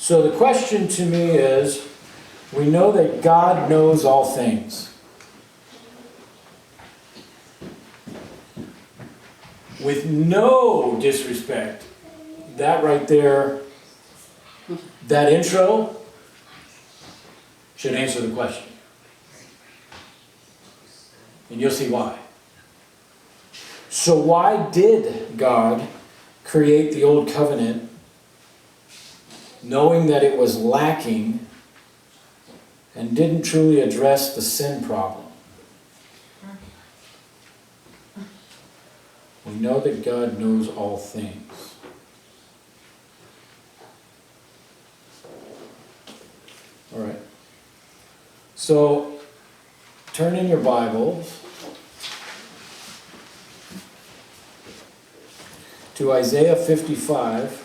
So the question to me is, we know that God knows all things. With no disrespect, that right there, that intro should answer the question. And you'll see why. So why did God create the Old Covenant knowing that it was lacking and didn't truly address the sin problem? We know that God knows all things. All right. So, turn in your Bibles to Isaiah 55,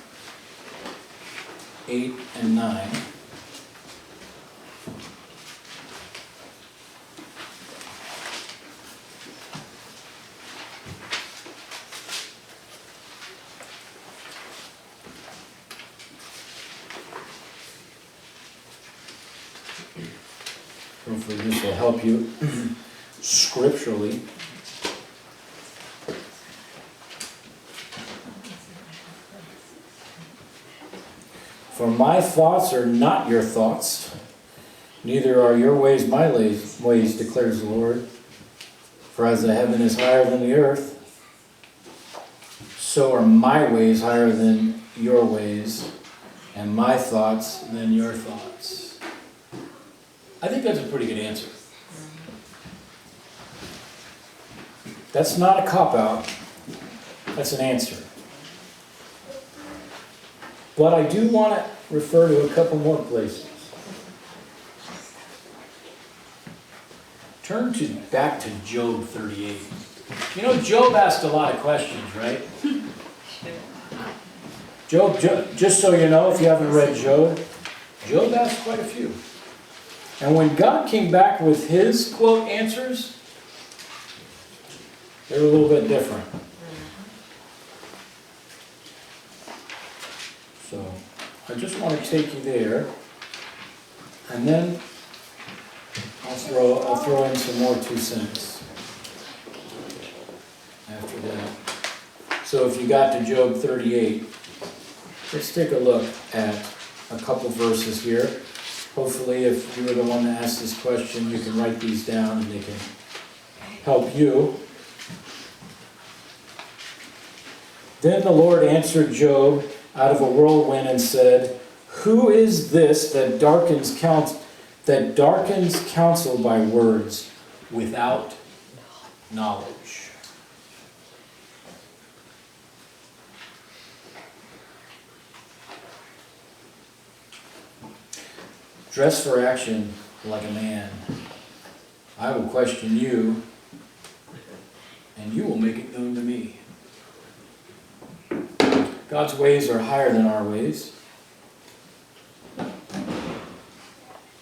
8 and 9. Hopefully this will help you scripturally. For my thoughts are not your thoughts, neither are your ways my ways, declares the Lord. For as the heaven is higher than the earth, so are my ways higher than your ways, and my thoughts than your thoughts. I think that's a pretty good answer. That's not a cop-out. That's an answer. But I do want to refer to a couple more places. Turn back to Job 38. You know, Job asked a lot of questions, right? Job, just so you know, if you haven't read Job asked quite a few. And when God came back with his, quote, answers, they were a little bit different. So, I just want to take you there. And then I'll throw in some more 2 cents after that. So if you got to Job 38, let's take a look at a couple verses here. Hopefully, if you were the one that asked this question, you can write these down and they can help you. Then the Lord answered Job out of a whirlwind and said, "Who is this that darkens counsel by words without knowledge?" Dress for action like a man. I will question you, and you will make it known to me. God's ways are higher than our ways.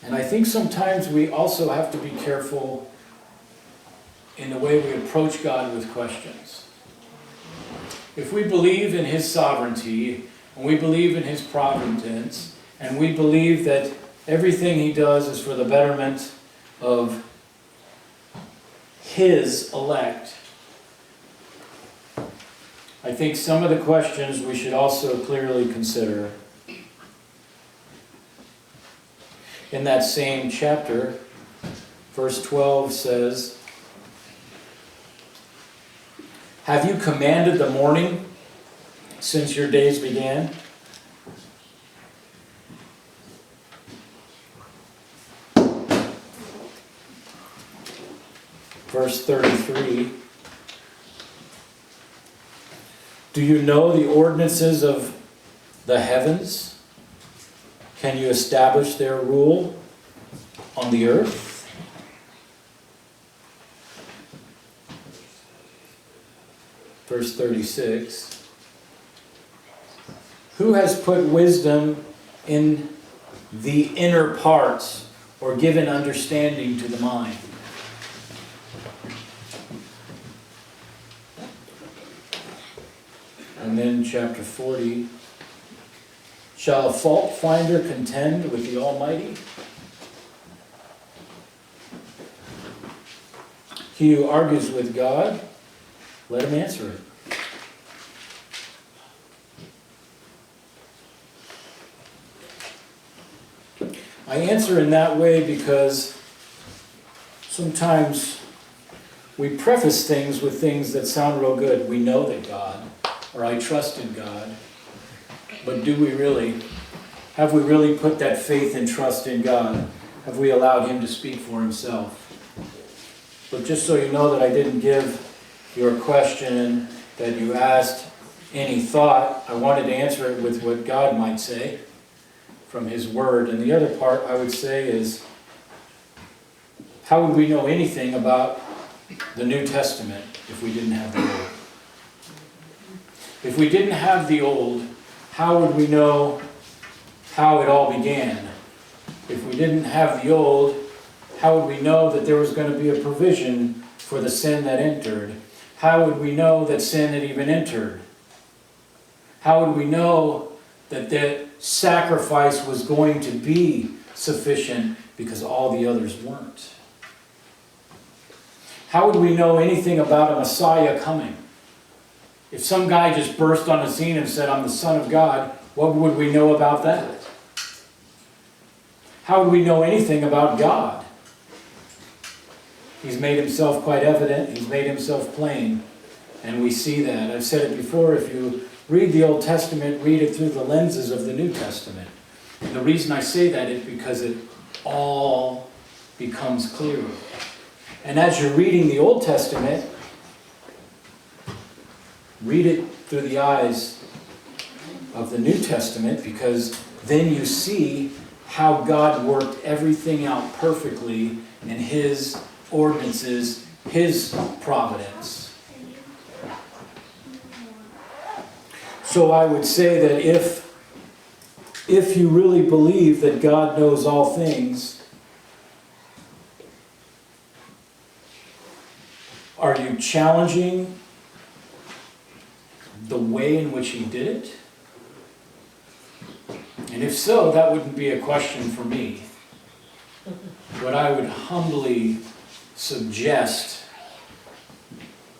And I think sometimes we also have to be careful in the way we approach God with questions. If we believe in his sovereignty, and we believe in his providence, and we believe that everything he does is for the betterment of his elect, I think some of the questions we should also clearly consider. In that same chapter, verse 12 says, "Have you commanded the morning since your days began?" Verse 33, "Do you know the ordinances of the heavens? Can you establish their rule on the earth?" Verse 36, "Who has put wisdom in the inner parts, or given understanding to the mind?" And then chapter 40, Shall a fault finder contend with the Almighty? He who argues with God, let him answer it. I answer in that way because sometimes we preface things with things that sound real good. We know that God, or I trust in God. But do we really? Have we really put that faith and trust in God? Have we allowed Him to speak for Himself? But just so you know that I didn't give your question that you asked any thought, I wanted to answer it with what God might say from His Word. And the other part I would say is, how would we know anything about the New Testament if we didn't have the Old? If we didn't have the Old, how would we know how it all began? If we didn't have the Old, how would we know that there was going to be a provision for the sin that entered? How would we know that sin had even entered? How would we know that that sacrifice was going to be sufficient because all the others weren't? How would we know anything about a Messiah coming? If some guy just burst on the scene and said, "I'm the Son of God," what would we know about that? How would we know anything about God? He's made Himself quite evident. He's made Himself plain. And we see that. I've said it before, if you read the Old Testament, read it through the lenses of the New Testament. And the reason I say that is because it all becomes clearer. And as you're reading the Old Testament, read it through the eyes of the New Testament, because then you see how God worked everything out perfectly in His ordinances, His providence. So I would say that if you really believe that God knows all things, are you challenging the way in which He did it? And if so, that wouldn't be a question for me. But I would humbly suggest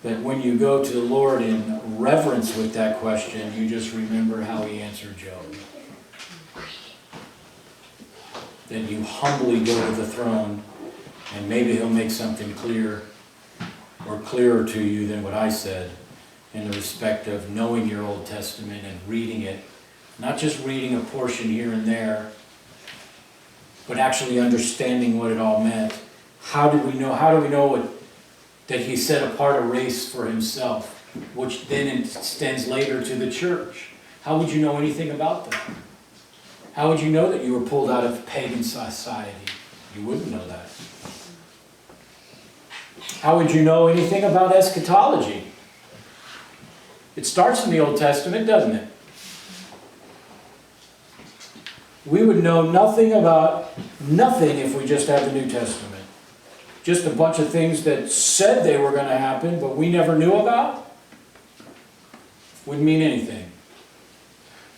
that when you go to the Lord in reverence with that question, you just remember how He answered Job. That you humbly go to the throne, and maybe He'll make something clear, or clearer to you than what I said, in the respect of knowing your Old Testament and reading it. Not just reading a portion here and there, but actually understanding what it all meant. How do we know that He set apart a race for Himself, which then extends later to the church? How would you know anything about that? How would you know that you were pulled out of pagan society? You wouldn't know that. How would you know anything about eschatology? It starts in the Old Testament, doesn't it? We would know nothing about nothing if we just had the New Testament. Just a bunch of things that said they were going to happen, but we never knew about. Wouldn't mean anything.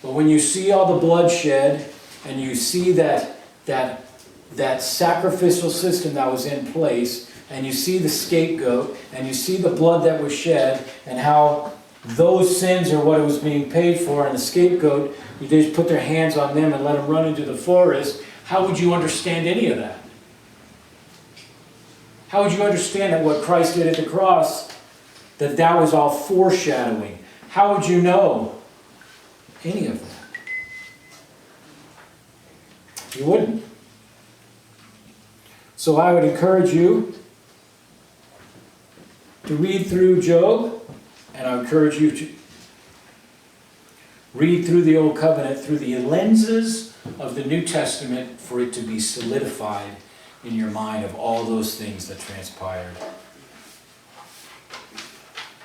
But when you see all the bloodshed, and you see that sacrificial system that was in place, and you see the scapegoat, and you see the blood that was shed, and how those sins are what it was being paid for, and the scapegoat, you just put their hands on them and let them run into the forest, how would you understand any of that? How would you understand that what Christ did at the cross, that was all foreshadowing? How would you know any of that? You wouldn't. So I would encourage you to read through Job, and I encourage you to read through the Old Covenant through the lenses of the New Testament, for it to be solidified in your mind of all those things that transpired.